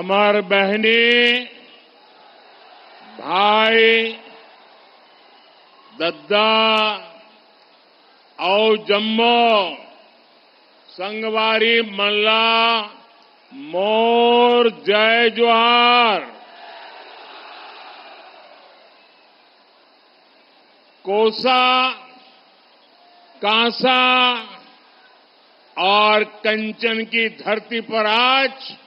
अमर बहनी भाई दद्दा और जम्मो संगवारी मल्ला मोर जय जोहार। कोसा, कांसा और कंचन की धरती पर आज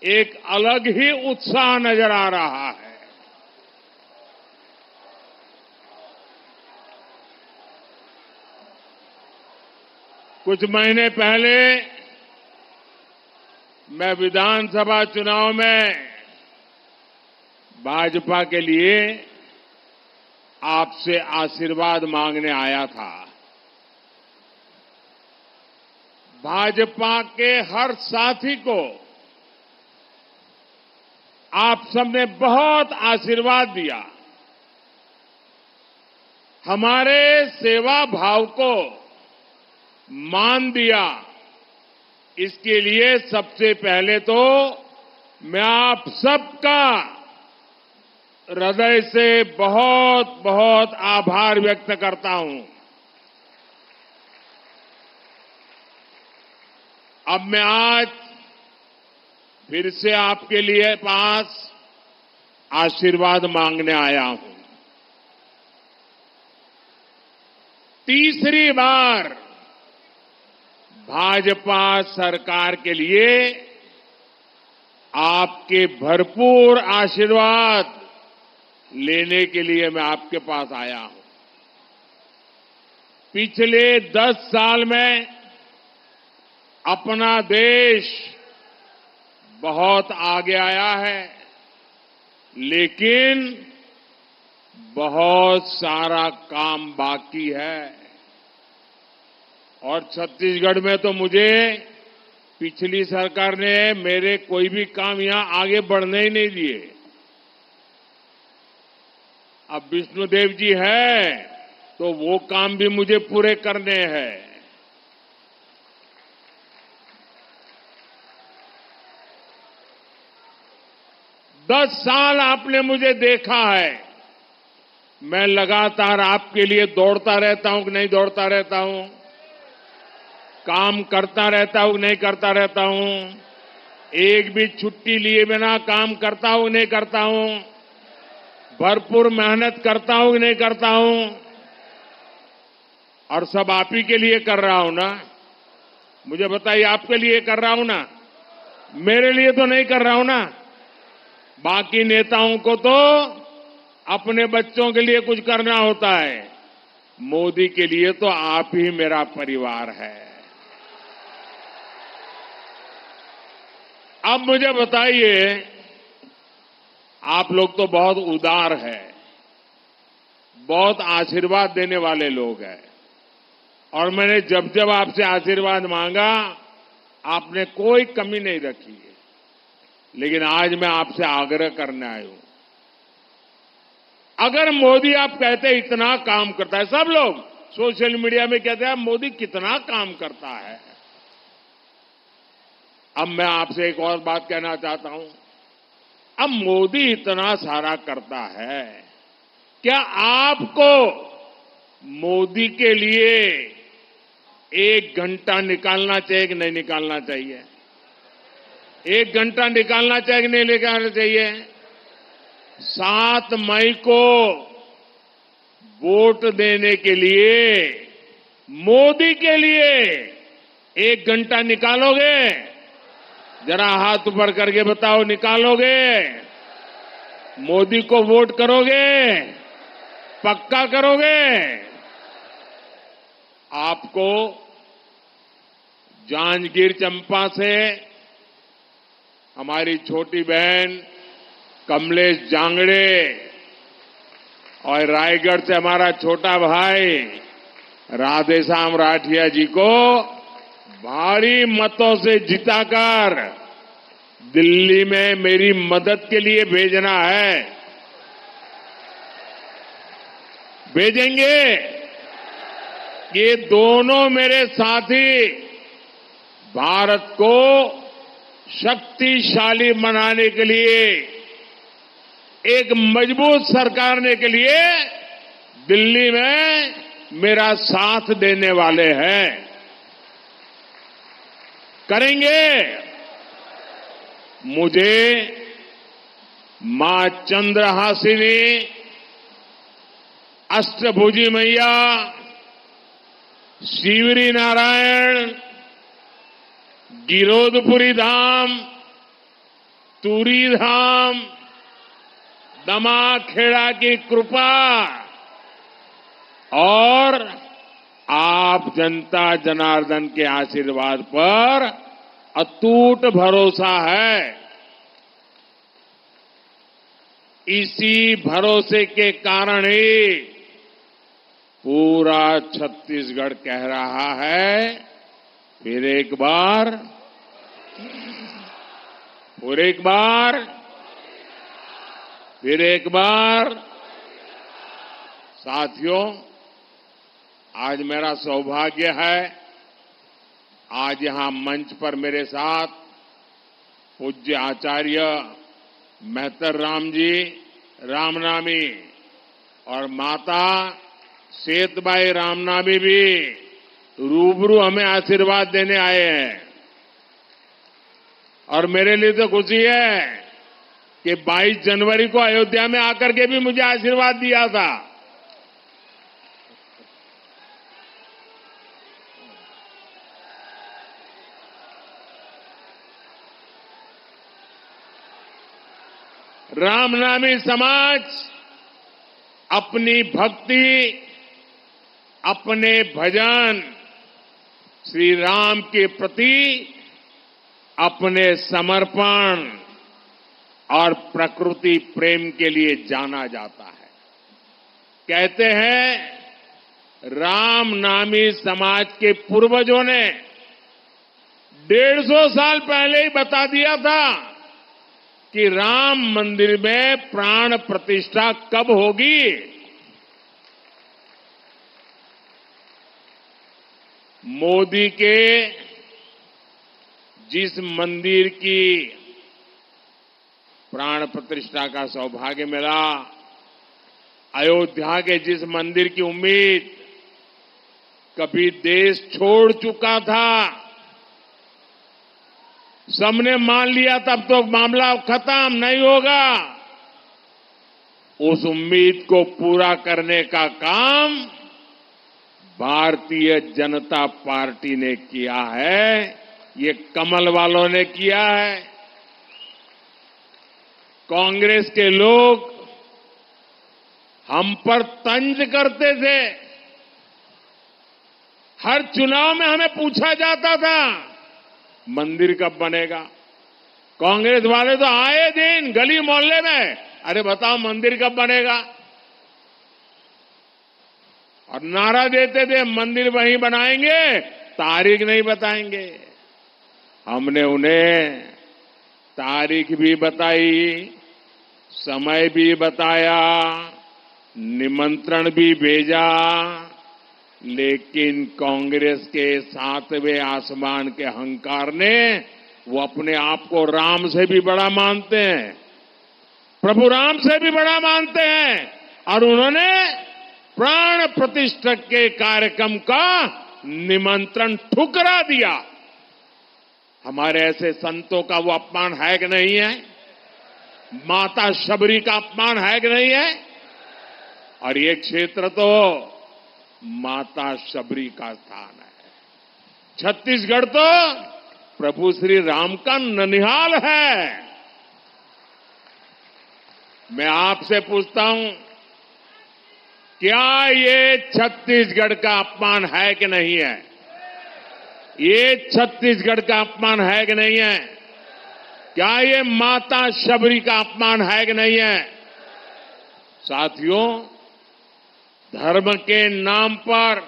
एक अलग ही उत्साह नजर आ रहा है। कुछ महीने पहले मैं विधानसभा चुनाव में भाजपा के लिए आपसे आशीर्वाद मांगने आया था। भाजपा के हर साथी को आप सबने बहुत आशीर्वाद दिया। हमारे सेवा भाव को मान दिया। इसके लिए सबसे पहले तो मैं आप सबका हृदय से बहुत बहुत आभार व्यक्त करता हूं। अब मैं आज फिर से आपके लिए पास आशीर्वाद मांगने आया हूं। तीसरी बार भाजपा सरकार के लिए आपके भरपूर आशीर्वाद लेने के लिए मैं आपके पास आया हूं। पिछले 10 साल में अपना देश बहुत आगे आया है, लेकिन बहुत सारा काम बाकी है। और छत्तीसगढ़ में तो मुझे पिछली सरकार ने मेरे कोई भी काम यहां आगे बढ़ने ही नहीं दिए। अब विष्णुदेव जी है तो वो काम भी मुझे पूरे करने हैं। दस साल आपने मुझे देखा है, मैं लगातार आपके लिए दौड़ता रहता हूं कि नहीं दौड़ता रहता हूं, काम करता रहता हूं नहीं करता रहता हूं, एक भी छुट्टी लिए बिना काम करता हूं नहीं करता हूं, भरपूर मेहनत करता हूं कि नहीं करता हूं, और सब आप ही के लिए कर रहा हूं ना। मुझे बताइए, आपके लिए कर रहा हूं ना, मेरे लिए तो नहीं कर रहा हूं ना। बाकी नेताओं को तो अपने बच्चों के लिए कुछ करना होता है, मोदी के लिए तो आप ही मेरा परिवार है। अब मुझे बताइए, आप लोग तो बहुत उदार हैं, बहुत आशीर्वाद देने वाले लोग हैं, और मैंने जब जब आपसे आशीर्वाद मांगा आपने कोई कमी नहीं रखी है। लेकिन आज मैं आपसे आग्रह करने आया हूं, अगर मोदी आप कहते इतना काम करता है, सब लोग सोशल मीडिया में कहते हैं मोदी कितना काम करता है, अब मैं आपसे एक और बात कहना चाहता हूं। अब मोदी इतना सारा करता है, क्या आपको मोदी के लिए 1 घंटा निकालना चाहिए कि नहीं निकालना चाहिए? 1 घंटा निकालना चाहिए कि नहीं निकालना चाहिए? 7 मई को वोट देने के लिए मोदी के लिए 1 घंटा निकालोगे? जरा हाथ ऊपर करके बताओ, निकालोगे? मोदी को वोट करोगे? पक्का करोगे? आपको जांजगीर चंपा से हमारी छोटी बहन कमलेश जांगड़े और रायगढ़ से हमारा छोटा भाई राधेश्याम राठिया जी को भारी मतों से जिताकर दिल्ली में मेरी मदद के लिए भेजना है। भेजेंगे? ये दोनों मेरे साथी भारत को शक्तिशाली बनाने के लिए, एक मजबूत सरकार ने के लिए दिल्ली में मेरा साथ देने वाले हैं। करेंगे। मुझे मां चंद्रहासिनी, अष्टभुजी मैया, शिवरी नारायण, गिरोधपुरी धाम, तुरी धाम, दमाखेड़ा की कृपा और आप जनता जनार्दन के आशीर्वाद पर अटूट भरोसा है। इसी भरोसे के कारण ही पूरा छत्तीसगढ़ कह रहा है, फिर एक बार, फिर एक बार, फिर एक बार। साथियों, आज मेरा सौभाग्य है, आज यहां मंच पर मेरे साथ पूज्य आचार्य मेहतर राम जी रामनामी और माता सेतबाई रामनामी भी रूबरू हमें आशीर्वाद देने आए हैं। और मेरे लिए तो खुशी है कि 22 जनवरी को अयोध्या में आकर के भी मुझे आशीर्वाद दिया था। रामनामी समाज अपनी भक्ति, अपने भजन, श्री राम के प्रति अपने समर्पण और प्रकृति प्रेम के लिए जाना जाता है। कहते हैं रामनामी समाज के पूर्वजों ने 150 साल पहले ही बता दिया था कि राम मंदिर में प्राण प्रतिष्ठा कब होगी। मोदी के जिस मंदिर की प्राण प्रतिष्ठा का सौभाग्य मिला, अयोध्या के जिस मंदिर की उम्मीद कभी देश छोड़ चुका था, सबने मान लिया तब तो मामला खत्म नहीं होगा, उस उम्मीद को पूरा करने का काम भारतीय जनता पार्टी ने किया है। ये कमल वालों ने किया है। कांग्रेस के लोग हम पर तंज करते थे। हर चुनाव में हमें पूछा जाता था मंदिर कब बनेगा। कांग्रेस वाले तो आए दिन गली मोहल्ले में, अरे बताओ मंदिर कब बनेगा, और नारा देते थे मंदिर वहीं बनाएंगे, तारीख नहीं बताएंगे। हमने उन्हें तारीख भी बताई, समय भी बताया, निमंत्रण भी भेजा, लेकिन कांग्रेस के 7वें आसमान के अहंकार ने, वो अपने आप को राम से भी बड़ा मानते हैं, प्रभु राम से भी बड़ा मानते हैं, और उन्होंने प्राण प्रतिष्ठा के कार्यक्रम का निमंत्रण ठुकरा दिया। हमारे ऐसे संतों का वो अपमान है कि नहीं है? माता शबरी का अपमान है कि नहीं है? और ये क्षेत्र तो माता शबरी का स्थान है। छत्तीसगढ़ तो प्रभु श्री राम का ननिहाल है। मैं आपसे पूछता हूं, क्या ये छत्तीसगढ़ का अपमान है कि नहीं है? ये छत्तीसगढ़ का अपमान है कि नहीं है? क्या ये माता शबरी का अपमान है कि नहीं है? साथियों, धर्म के नाम पर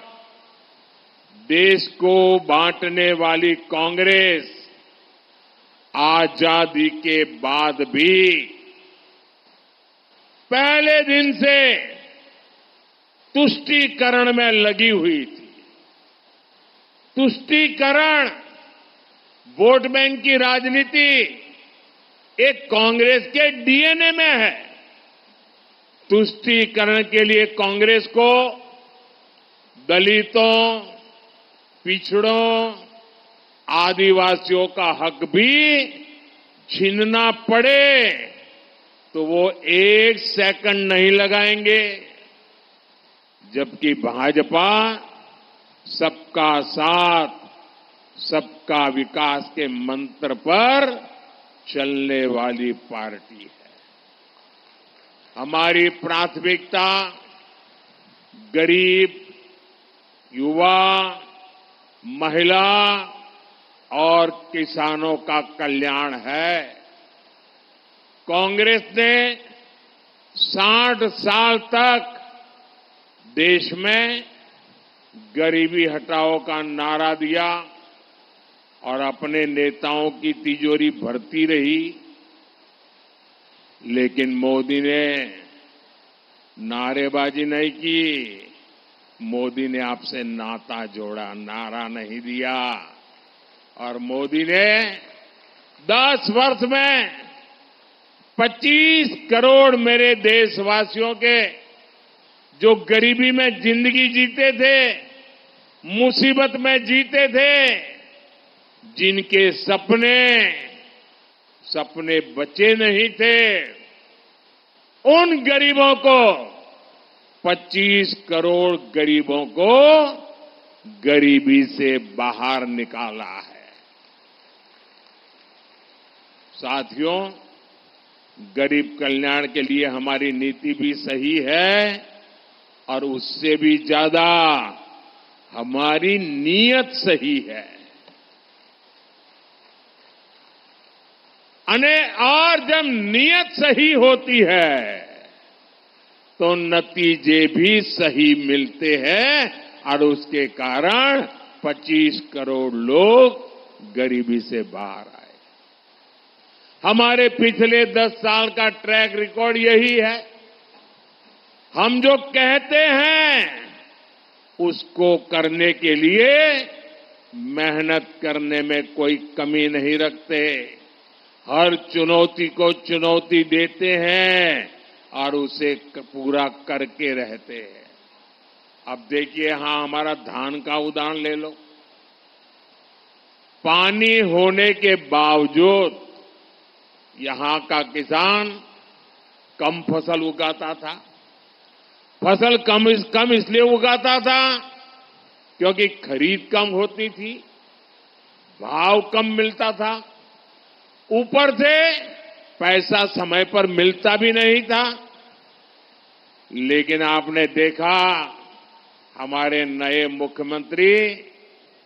देश को बांटने वाली कांग्रेस आजादी के बाद भी पहले दिन से तुष्टीकरण में लगी हुई थी। तुष्टीकरण, वोट बैंक की राजनीति एक कांग्रेस के डीएनए में है। तुष्टीकरण के लिए कांग्रेस को दलितों, पिछड़ों, आदिवासियों का हक भी छीनना पड़े तो वो एक सेकंड नहीं लगाएंगे, जबकि भाजपा सबका साथ, सबका विकास के मंत्र पर चलने वाली पार्टी है। हमारी प्राथमिकता गरीब, युवा, महिला और किसानों का कल्याण है। कांग्रेस ने 60 साल तक देश में गरीबी हटाओ का नारा दिया और अपने नेताओं की तिजोरी भरती रही, लेकिन मोदी ने नारेबाजी नहीं की। मोदी ने आपसे नाता जोड़ा, नारा नहीं दिया। और मोदी ने 10 वर्ष में 25 करोड़ मेरे देशवासियों के जो गरीबी में जिंदगी जीते थे, मुसीबत में जीते थे, जिनके सपने बचे नहीं थे, उन गरीबों को 25 करोड़ गरीबों को गरीबी से बाहर निकाला है। साथियों, गरीब कल्याण के लिए हमारी नीति भी सही है और उससे भी ज्यादा हमारी नीयत सही है। और जब नीयत सही होती है तो नतीजे भी सही मिलते हैं और उसके कारण 25 करोड़ लोग गरीबी से बाहर आए। हमारे पिछले 10 साल का ट्रैक रिकॉर्ड यही है। हम जो कहते हैं उसको करने के लिए मेहनत करने में कोई कमी नहीं रखते, हर चुनौती को चुनौती देते हैं और उसे पूरा करके रहते हैं। अब देखिए, यहां हमारा धान का उदाहरण ले लो। पानी होने के बावजूद यहां का किसान कम फसल उगाता था। फसल कम इसलिए उगाता था क्योंकि खरीद कम होती थी, भाव कम मिलता था, ऊपर से पैसा समय पर मिलता भी नहीं था। लेकिन आपने देखा, हमारे नए मुख्यमंत्री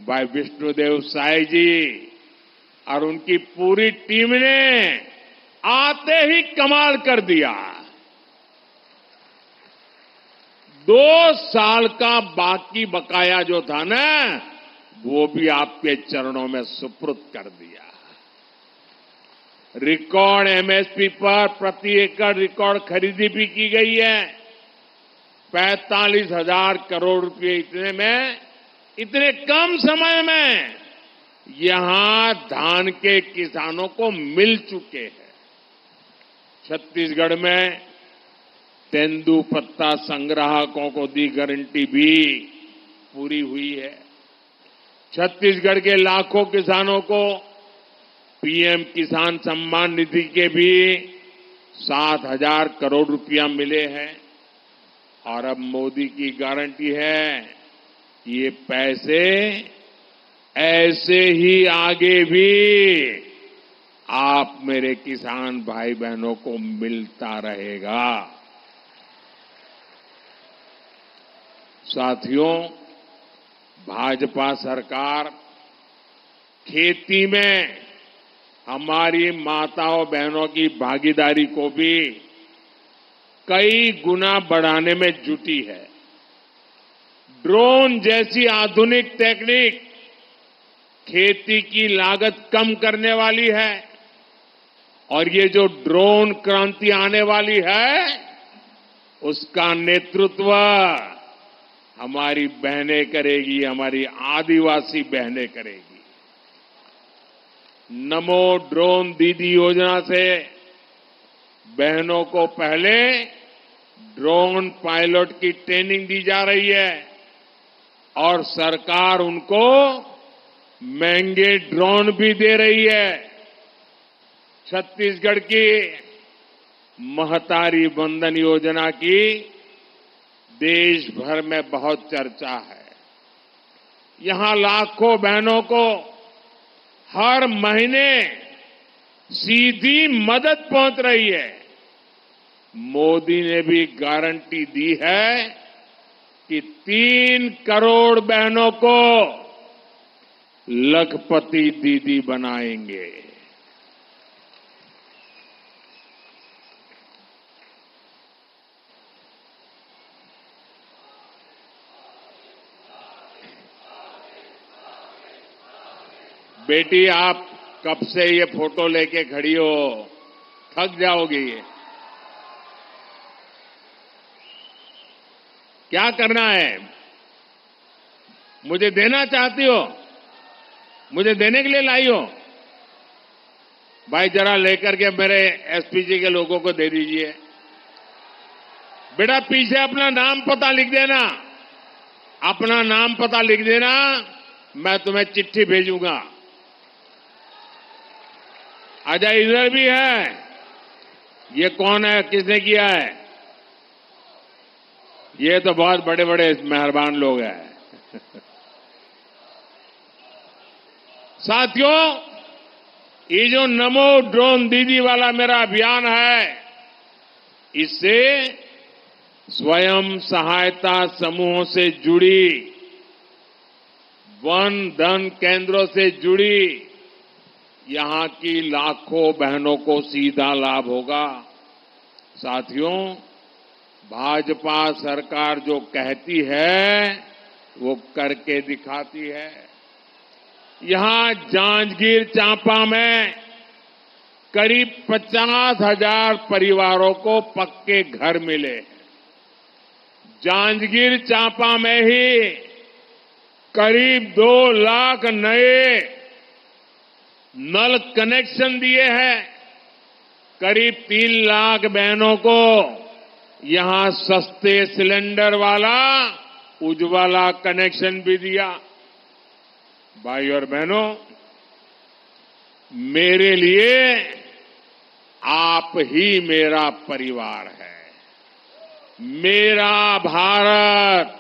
भाई विष्णुदेव साय जी और उनकी पूरी टीम ने आते ही कमाल कर दिया। 2 साल का बाकी बकाया जो था ना, वो भी आपके चरणों में सुपुर्द कर दिया। रिकॉर्ड एमएसपी पर प्रति एकड़ रिकॉर्ड खरीदी भी की गई है। 45,000 करोड़ रुपए इतने कम समय में यहां धान के किसानों को मिल चुके हैं। छत्तीसगढ़ में तेंदुपत्ता संग्राहकों को दी गारंटी भी पूरी हुई है। छत्तीसगढ़ के लाखों किसानों को पीएम किसान सम्मान निधि के भी 7,000 करोड़ रुपया मिले हैं। और अब मोदी की गारंटी है कि ये पैसे ऐसे ही आगे भी आप मेरे किसान भाई बहनों को मिलता रहेगा। साथियों, भाजपा सरकार खेती में हमारी माताओं बहनों की भागीदारी को भी कई गुना बढ़ाने में जुटी है। ड्रोन जैसी आधुनिक टेक्निक खेती की लागत कम करने वाली है और ये जो ड्रोन क्रांति आने वाली है, उसका नेतृत्व हमारी बहनें करेगी, हमारी आदिवासी बहनें करेगी। नमो ड्रोन दीदी योजना से बहनों को पहले ड्रोन पायलट की ट्रेनिंग दी जा रही है और सरकार उनको महंगे ड्रोन भी दे रही है। छत्तीसगढ़ की महतारी वंदन योजना की देश भर में बहुत चर्चा है। यहां लाखों बहनों को हर महीने सीधी मदद पहुंच रही है। मोदी ने भी गारंटी दी है कि 3 करोड़ बहनों को लखपति दीदी बनाएंगे। बेटी, आप कब से ये फोटो लेके खड़ी हो, थक जाओगी। क्या करना है? मुझे देना चाहती हो? मुझे देने के लिए लाई हो? भाई जरा लेकर के मेरे एसपीजी के लोगों को दे दीजिए। बेटा पीछे अपना नाम पता लिख देना, अपना नाम पता लिख देना, मैं तुम्हें चिट्ठी भेजूंगा। अजय इधर भी है। ये कौन है, किसने किया है? ये तो बहुत बड़े बड़े मेहरबान लोग हैं। साथियों, ये जो नमो ड्रोन दीदी वाला मेरा अभियान है, इससे स्वयं सहायता समूहों से जुड़ी, वन धन केंद्रों से जुड़ी यहां की लाखों बहनों को सीधा लाभ होगा। साथियों, भाजपा सरकार जो कहती है वो करके दिखाती है। यहां जांजगीर चांपा में करीब 50,000 परिवारों को पक्के घर मिले। जांजगीर चांपा में ही करीब 2 लाख नए नल कनेक्शन दिए हैं। करीब 3 लाख बहनों को यहां सस्ते सिलेंडर वाला उज्ज्वला कनेक्शन भी दिया। भाई और बहनों, मेरे लिए आप ही मेरा परिवार है। मेरा भारत,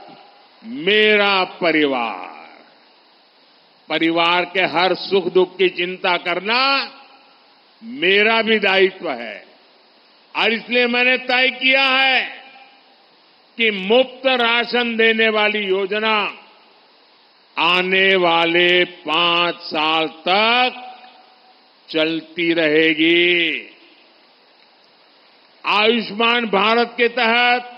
मेरा परिवार। परिवार के हर सुख दुख की चिंता करना मेरा भी दायित्व है और इसलिए मैंने तय किया है कि मुफ्त राशन देने वाली योजना आने वाले 5 साल तक चलती रहेगी। आयुष्मान भारत के तहत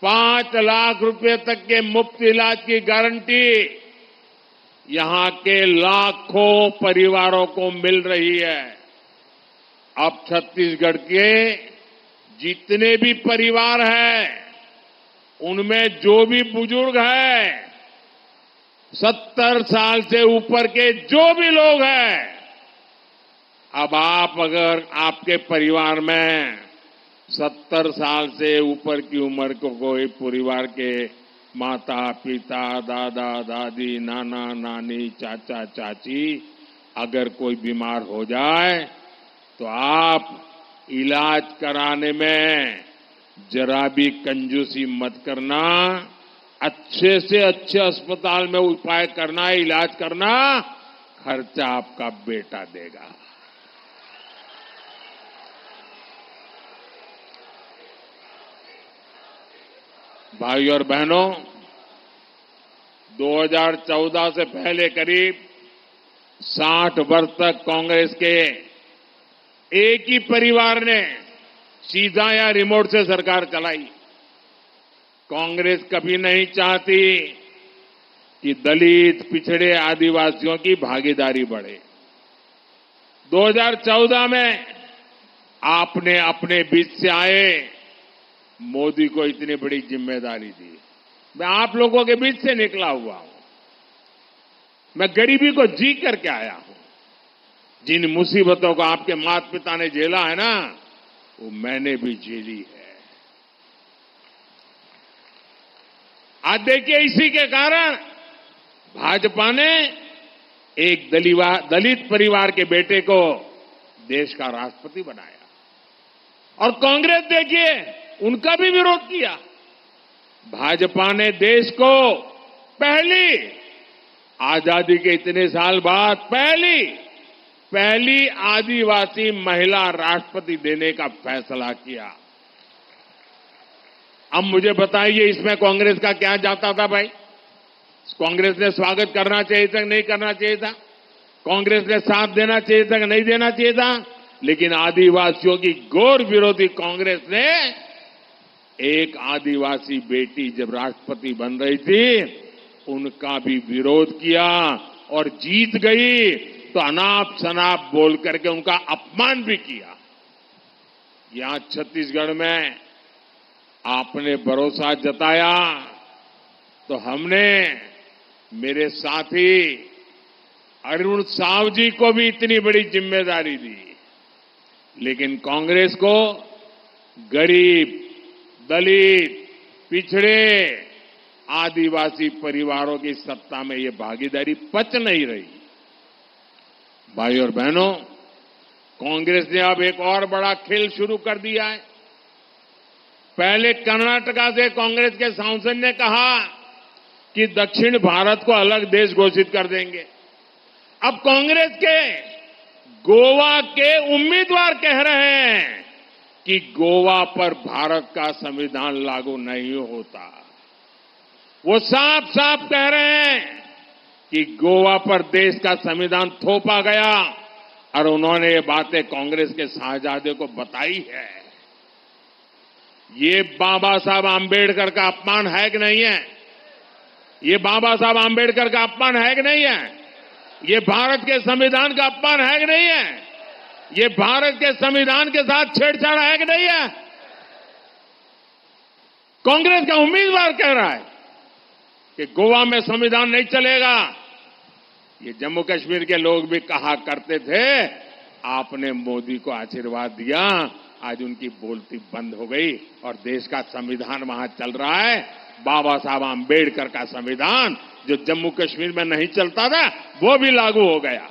5 लाख रुपए तक के मुफ्त इलाज की गारंटी यहां के लाखों परिवारों को मिल रही है। अब छत्तीसगढ़ के जितने भी परिवार हैं, उनमें जो भी बुजुर्ग हैं, 70 साल से ऊपर के जो भी लोग हैं, अब आप अगर आपके परिवार में 70 साल से ऊपर की उम्र को कोई परिवार के माता पिता, दादा दादी, नाना नानी, चाचा चाची अगर कोई बीमार हो जाए तो आप इलाज कराने में जरा भी कंजूसी मत करना। अच्छे से अच्छे अस्पताल में उपाय करना, इलाज करना, खर्चा आपका बेटा देगा। भाई और बहनों, 2014 से पहले करीब 60 वर्ष तक कांग्रेस के एक ही परिवार ने सीधा या रिमोट से सरकार चलाई। कांग्रेस कभी नहीं चाहती कि दलित, पिछड़े, आदिवासियों की भागीदारी बढ़े। 2014 में आपने अपने बीच से आए मोदी को इतनी बड़ी जिम्मेदारी दी। मैं आप लोगों के बीच से निकला हुआ हूं। मैं गरीबी को जी करके आया हूं। जिन मुसीबतों को आपके माता पिता ने झेला है ना, वो मैंने भी झेली है। आज देखिए, इसी के कारण भाजपा ने एक दलित परिवार के बेटे को देश का राष्ट्रपति बनाया, और कांग्रेस देखिए उनका भी विरोध किया। भाजपा ने देश को पहली, आजादी के इतने साल बाद पहली आदिवासी महिला राष्ट्रपति देने का फैसला किया। अब मुझे बताइए, इसमें कांग्रेस का क्या जाता था भाई? कांग्रेस ने स्वागत करना चाहिए था कि नहीं करना चाहिए था? कांग्रेस ने साथ देना चाहिए था कि नहीं देना चाहिए था? लेकिन आदिवासियों की घोर विरोधी कांग्रेस ने एक आदिवासी बेटी जब राष्ट्रपति बन रही थी, उनका भी विरोध किया और जीत गई तो अनाप शनाप बोल करके उनका अपमान भी किया। यहां छत्तीसगढ़ में आपने भरोसा जताया तो हमने मेरे साथी अरुण साव जी को भी इतनी बड़ी जिम्मेदारी दी, लेकिन कांग्रेस को गरीब, दलित, पिछड़े, आदिवासी परिवारों की सत्ता में ये भागीदारी पच नहीं रही। भाई और बहनों, कांग्रेस ने अब एक और बड़ा खेल शुरू कर दिया है। पहले कर्नाटका से कांग्रेस के सांसद ने कहा कि दक्षिण भारत को अलग देश घोषित कर देंगे। अब कांग्रेस के गोवा के उम्मीदवार कह रहे हैं कि गोवा पर भारत का संविधान लागू नहीं होता। वो साफ साफ कह रहे हैं कि गोवा पर देश का संविधान थोपा गया, और उन्होंने ये बातें कांग्रेस के साहबजादे को बताई है। ये बाबा साहब आंबेडकर का अपमान है कि नहीं है? ये बाबा साहब आंबेडकर का अपमान है कि नहीं है? ये भारत के संविधान का अपमान है कि नहीं है? ये भारत के संविधान के साथ छेड़छाड़ है कि नहीं है? कांग्रेस का उम्मीदवार कह रहा है कि गोवा में संविधान नहीं चलेगा। ये जम्मू कश्मीर के लोग भी कहा करते थे, आपने मोदी को आशीर्वाद दिया, आज उनकी बोलती बंद हो गई और देश का संविधान वहां चल रहा है। बाबा साहब आंबेडकर का संविधान जो जम्मू कश्मीर में नहीं चलता था, वो भी लागू हो गया।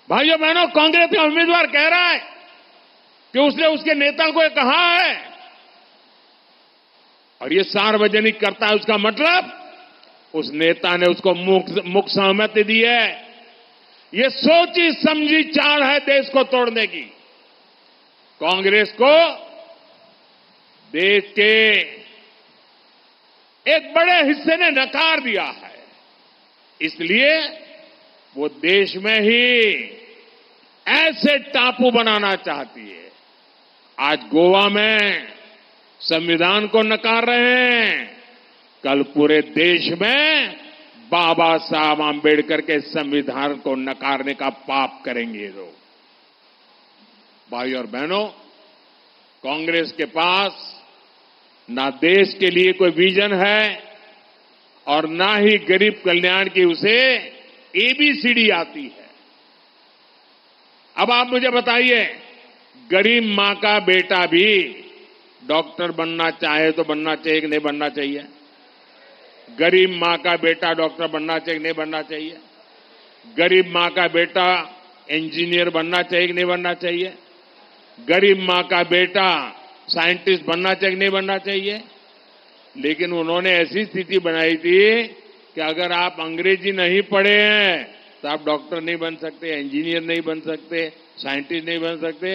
भाइयों बहनों, कांग्रेस का उम्मीदवार कह रहा है कि उसने उसके नेता को कहा है, और ये सार्वजनिक करता है। उसका मतलब उस नेता ने उसको मुख सहमति दी है। ये सोची समझी चाल है देश को तोड़ने की। कांग्रेस को देश के एक बड़े हिस्से ने नकार दिया है, इसलिए वो देश में ही ऐसे टापू बनाना चाहती है। आज गोवा में संविधान को नकार रहे हैं, कल पूरे देश में बाबा साहब आंबेडकर के संविधान को नकारने का पाप करेंगे लोग। भाई और बहनों, कांग्रेस के पास ना देश के लिए कोई विजन है और ना ही गरीब कल्याण की उसे एबीसीडी आती है। अब आप मुझे बताइए, गरीब मां का बेटा भी डॉक्टर बनना चाहे तो बनना चाहिए कि नहीं बनना चाहिए? गरीब मां का बेटा डॉक्टर बनना चाहिए कि नहीं बनना चाहिए? गरीब मां का बेटा इंजीनियर बनना चाहिए कि नहीं बनना चाहिए? गरीब मां का बेटा साइंटिस्ट बनना चाहिए कि नहीं बनना चाहिए? लेकिन उन्होंने ऐसी स्थिति बनाई थी कि अगर आप अंग्रेजी नहीं पढ़े हैं तो आप डॉक्टर नहीं बन सकते, इंजीनियर नहीं बन सकते, साइंटिस्ट नहीं बन सकते।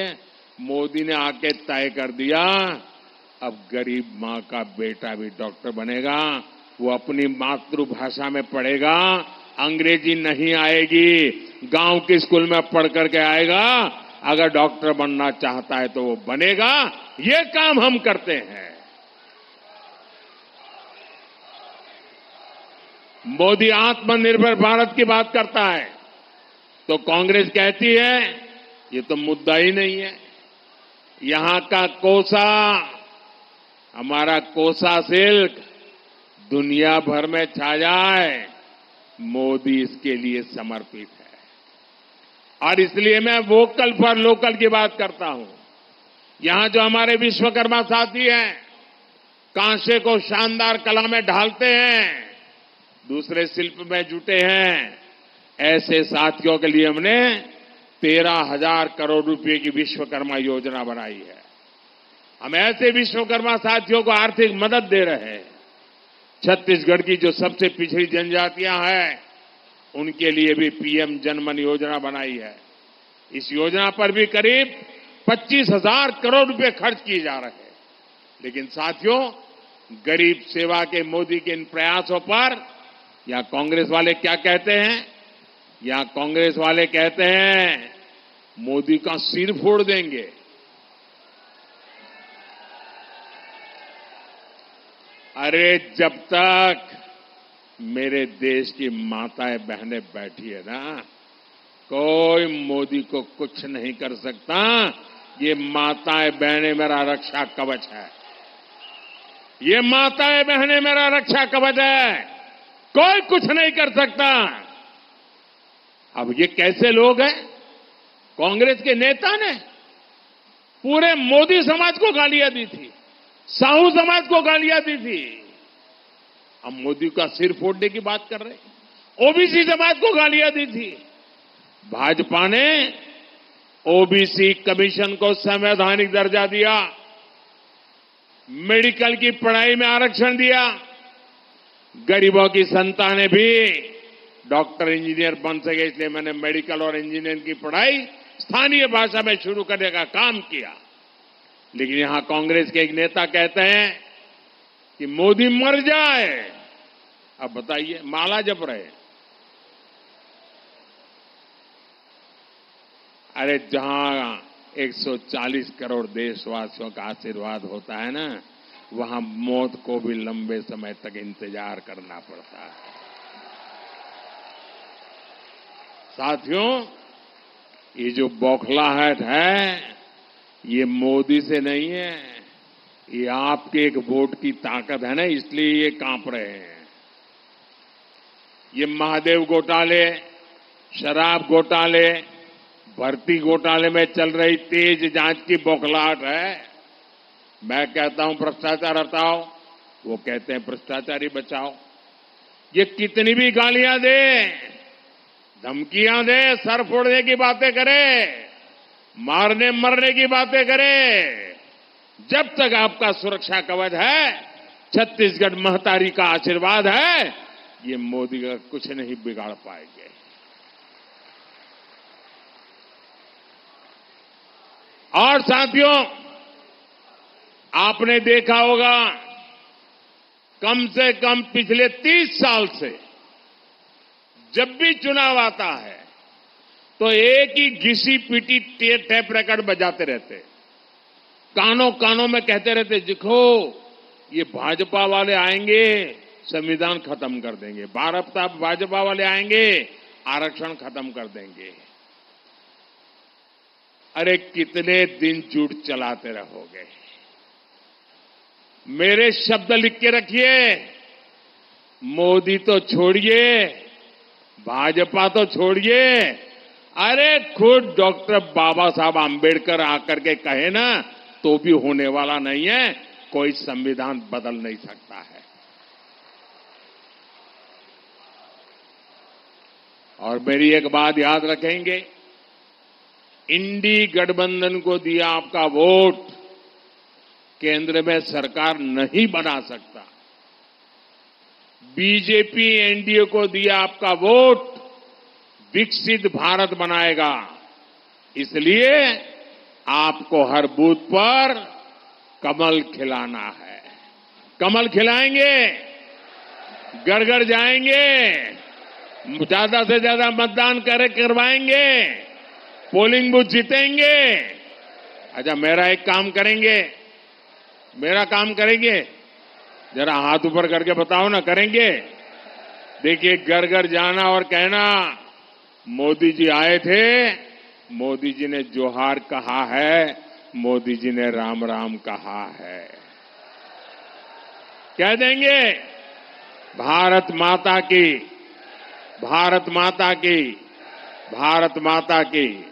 मोदी ने आके तय कर दिया, अब गरीब मां का बेटा भी डॉक्टर बनेगा। वो अपनी मातृभाषा में पढ़ेगा, अंग्रेजी नहीं आएगी, गांव के स्कूल में पढ़ करके आएगा। अगर डॉक्टर बनना चाहता है तो वो बनेगा। ये काम हम करते हैं। मोदी आत्मनिर्भर भारत की बात करता है तो कांग्रेस कहती है ये तो मुद्दा ही नहीं है। यहां का कोसा, हमारा कोसा सिल्क दुनिया भर में छा जाए, मोदी इसके लिए समर्पित है। और इसलिए मैं वोकल फॉर लोकल की बात करता हूं। यहां जो हमारे विश्वकर्मा साथी हैं, कांसे को शानदार कला में ढालते हैं, दूसरे शिल्प में जुटे हैं, ऐसे साथियों के लिए हमने 13,000 करोड़ रुपए की विश्वकर्मा योजना बनाई है। हम ऐसे विश्वकर्मा साथियों को आर्थिक मदद दे रहे हैं। छत्तीसगढ़ की जो सबसे पिछड़ी जनजातियां हैं, उनके लिए भी पीएम जनमन योजना बनाई है। इस योजना पर भी करीब 25,000 करोड़ रुपए खर्च किए जा रहे हैं। लेकिन साथियों, गरीब सेवा के मोदी के इन प्रयासों पर यहां कांग्रेस वाले क्या कहते हैं? यहां कांग्रेस वाले कहते हैं मोदी का सिर फोड़ देंगे। अरे जब तक मेरे देश की माताएं बहनें बैठी है ना, कोई मोदी को कुछ नहीं कर सकता। ये माताएं बहनें मेरा रक्षा कवच है। ये माताएं बहनें मेरा रक्षा कवच है। कोई कुछ नहीं कर सकता। अब ये कैसे लोग हैं? कांग्रेस के नेता ने पूरे मोदी समाज को गालियां दी थी, साहू समाज को गालियां दी थी। हम मोदी का सिर फोड़ने की बात कर रहे हैं। ओबीसी समाज को गालियां दी थी। भाजपा ने ओबीसी कमीशन को संवैधानिक दर्जा दिया, मेडिकल की पढ़ाई में आरक्षण दिया, गरीबों की संतानें भी डॉक्टर इंजीनियर बन सके, इसलिए मैंने मेडिकल और इंजीनियरिंग की पढ़ाई स्थानीय भाषा में शुरू करने का काम किया। लेकिन यहां कांग्रेस के एक नेता कहते हैं कि मोदी मर जाए। अब बताइए, माला जप रहे। अरे जहां 140 करोड़ देशवासियों का आशीर्वाद होता है ना, वहां मौत को भी लंबे समय तक इंतजार करना पड़ता है। साथियों, ये जो बौखलाहट है, ये मोदी से नहीं है, ये आपके एक वोट की ताकत है ना, इसलिए ये कांप रहे हैं। ये महादेव घोटाले, शराब घोटाले, भर्ती घोटाले में चल रही तेज जांच की बौखलाहट है। मैं कहता हूं भ्रष्टाचार हटाओ, वो कहते हैं भ्रष्टाचारी बचाओ। ये कितनी भी गालियां दे, धमकियां दे, सर फोड़ने की बातें करे, मारने मरने की बातें करे, जब तक आपका सुरक्षा कवच है, छत्तीसगढ़ महतारी का आशीर्वाद है, ये मोदी का कुछ नहीं बिगाड़ पाएंगे। और साथियों, आपने देखा होगा, कम से कम पिछले 30 साल से जब भी चुनाव आता है तो एक ही घिसी पीटी टेप रिकॉर्ड बजाते रहते, कानों कानों में कहते रहते, देखो ये भाजपा वाले आएंगे संविधान खत्म कर देंगे, भाजपा वाले आएंगे आरक्षण खत्म कर देंगे। अरे कितने दिन झूठ चलाते रहोगे? मेरे शब्द लिख के रखिए, मोदी तो छोड़िए, भाजपा तो छोड़िए, अरे खुद डॉक्टर बाबा साहब आंबेडकर आकर के कहे ना, तो भी होने वाला नहीं है। कोई संविधान बदल नहीं सकता है। और मेरी एक बात याद रखेंगे, इंडी गठबंधन को दिया आपका वोट केंद्र में सरकार नहीं बना सकता। बीजेपी एनडीए को दिया आपका वोट विकसित भारत बनाएगा। इसलिए आपको हर बूथ पर कमल खिलाना है। कमल खिलाएंगे, घर घर जाएंगे, ज्यादा से ज्यादा मतदान करवाएंगे, पोलिंग बूथ जीतेंगे। अच्छा, मेरा एक काम करेंगे, मेरा काम करेंगे, जरा हाथ ऊपर करके बताओ ना, करेंगे? देखिए, घर घर जाना और कहना, मोदी जी आए थे, मोदी जी ने जोहार कहा है, मोदी जी ने राम राम कहा है। कह देंगे, भारत माता की, भारत माता की, भारत माता की